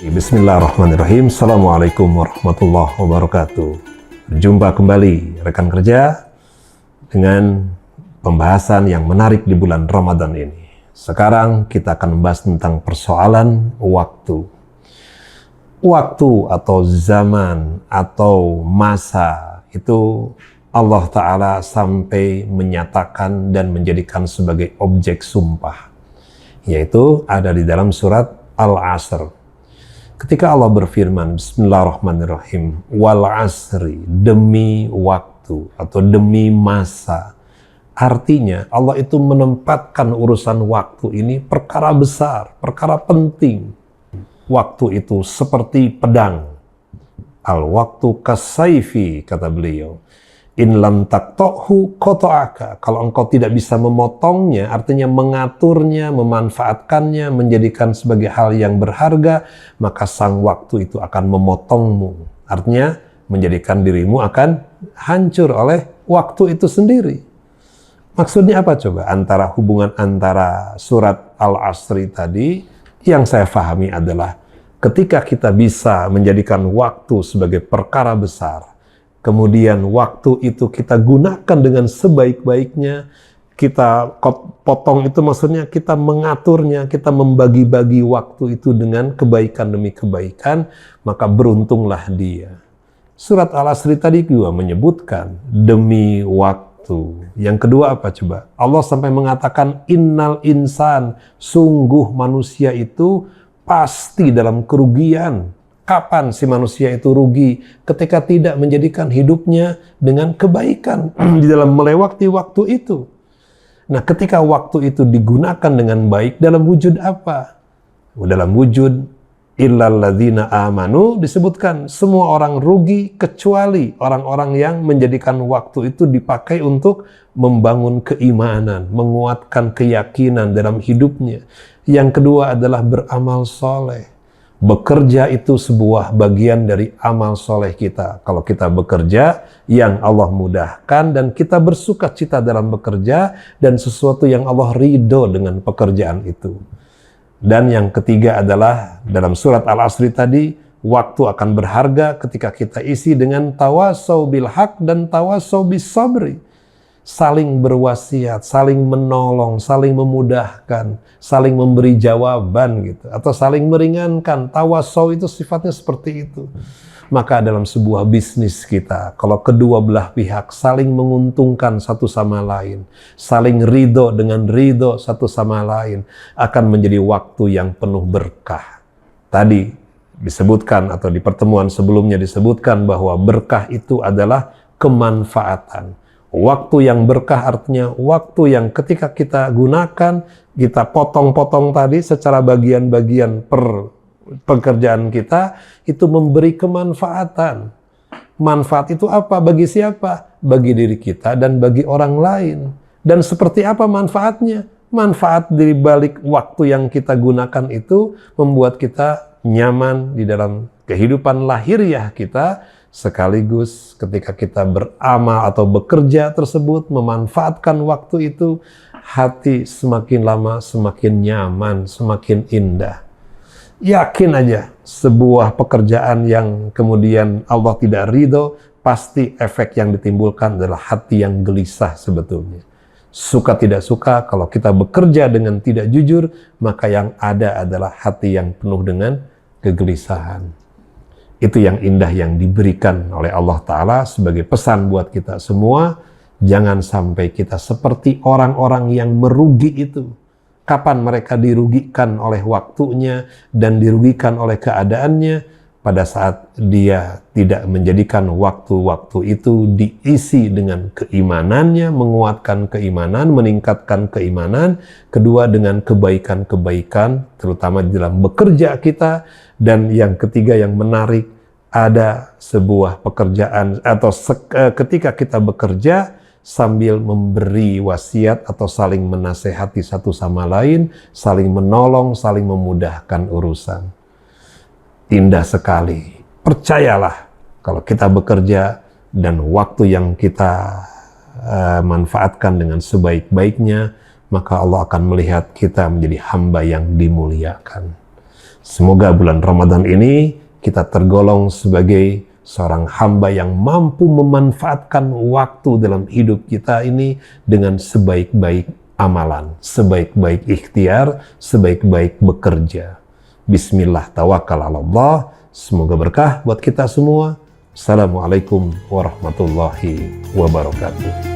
Bismillahirrahmanirrahim. Assalamualaikum warahmatullahi wabarakatuh. Jumpa kembali rekan kerja dengan pembahasan yang menarik di bulan Ramadan ini. Sekarang kita akan membahas tentang persoalan waktu. Waktu atau zaman atau masa itu Allah Ta'ala sampai menyatakan dan menjadikan sebagai objek sumpah. Yaitu ada di dalam surat Al-Asr. Ketika Allah berfirman, Bismillahirrahmanirrahim, wal asri, demi waktu atau demi masa. Artinya Allah itu menempatkan urusan waktu ini perkara besar, perkara penting. Waktu itu seperti pedang. Al-waktu kasaifi, kata beliau. In lam taqta'hu qata'aka. Kalau engkau tidak bisa memotongnya, artinya mengaturnya, memanfaatkannya, menjadikan sebagai hal yang berharga, maka sang waktu itu akan memotongmu. Artinya menjadikan dirimu akan hancur oleh waktu itu sendiri. Maksudnya apa coba? Hubungan antara surat Al-Asri tadi, yang saya pahami adalah ketika kita bisa menjadikan waktu sebagai perkara besar, kemudian waktu itu kita gunakan dengan sebaik-baiknya, kita potong itu maksudnya kita mengaturnya, kita membagi-bagi waktu itu dengan kebaikan demi kebaikan, maka beruntunglah dia. Surat Al-Asri tadi juga menyebutkan demi waktu. Yang kedua apa coba? Allah sampai mengatakan innal insan, sungguh manusia itu pasti dalam kerugian. Kapan si manusia itu rugi? Ketika tidak menjadikan hidupnya dengan kebaikan di dalam melewati waktu itu. Nah, ketika waktu itu digunakan dengan baik, dalam wujud apa? Dalam wujud illal ladzina amanu, disebutkan semua orang rugi kecuali orang-orang yang menjadikan waktu itu dipakai untuk membangun keimanan, menguatkan keyakinan dalam hidupnya. Yang kedua adalah beramal soleh. Bekerja itu sebuah bagian dari amal soleh kita. Kalau kita bekerja yang Allah mudahkan dan kita bersuka cita dalam bekerja dan sesuatu yang Allah ridho dengan pekerjaan itu. Dan yang ketiga adalah dalam surat Al-Asri tadi, waktu akan berharga ketika kita isi dengan tawasau bil haq dan tawasau bis sabri. Saling berwasiat, saling menolong, saling memudahkan, saling memberi jawaban gitu, atau saling meringankan. Tawasau itu sifatnya seperti itu. Maka dalam sebuah bisnis kita, kalau kedua belah pihak saling menguntungkan satu sama lain, saling ridho dengan ridho satu sama lain, akan menjadi waktu yang penuh berkah. Tadi disebutkan atau di pertemuan sebelumnya disebutkan bahwa berkah itu adalah kemanfaatan. Waktu yang berkah artinya waktu yang ketika kita gunakan, kita potong-potong tadi secara bagian-bagian per pekerjaan kita, itu memberi kemanfaatan. Manfaat itu apa? Bagi siapa? Bagi diri kita dan bagi orang lain. Dan seperti apa manfaatnya? Manfaat dari balik waktu yang kita gunakan itu membuat kita nyaman di dalam kehidupan lahiriah kita, sekaligus ketika kita beramal atau bekerja tersebut, memanfaatkan waktu itu, hati semakin lama semakin nyaman, semakin indah. Yakin aja, sebuah pekerjaan yang kemudian Allah tidak ridho, pasti efek yang ditimbulkan adalah hati yang gelisah sebetulnya. Suka tidak suka, kalau kita bekerja dengan tidak jujur, maka yang ada adalah hati yang penuh dengan kegelisahan. Itu yang indah yang diberikan oleh Allah Ta'ala sebagai pesan buat kita semua. Jangan sampai kita seperti orang-orang yang merugi itu. Kapan mereka dirugikan oleh waktunya dan dirugikan oleh keadaannya? Pada saat dia tidak menjadikan waktu-waktu itu diisi dengan keimanannya, menguatkan keimanan, meningkatkan keimanan. Kedua, dengan kebaikan-kebaikan, terutama di dalam bekerja kita. Dan yang ketiga yang menarik, ada sebuah pekerjaan atau ketika kita bekerja sambil memberi wasiat atau saling menasehati satu sama lain, saling menolong, saling memudahkan urusan. Indah sekali. Percayalah, kalau kita bekerja dan waktu yang kita manfaatkan dengan sebaik-baiknya, maka Allah akan melihat kita menjadi hamba yang dimuliakan. Semoga bulan Ramadan ini kita tergolong sebagai seorang hamba yang mampu memanfaatkan waktu dalam hidup kita ini dengan sebaik-baik amalan, sebaik-baik ikhtiar, sebaik-baik bekerja. Bismillah, tawakal ala Allah. Semoga berkah buat kita semua. Assalamualaikum warahmatullahi wabarakatuh.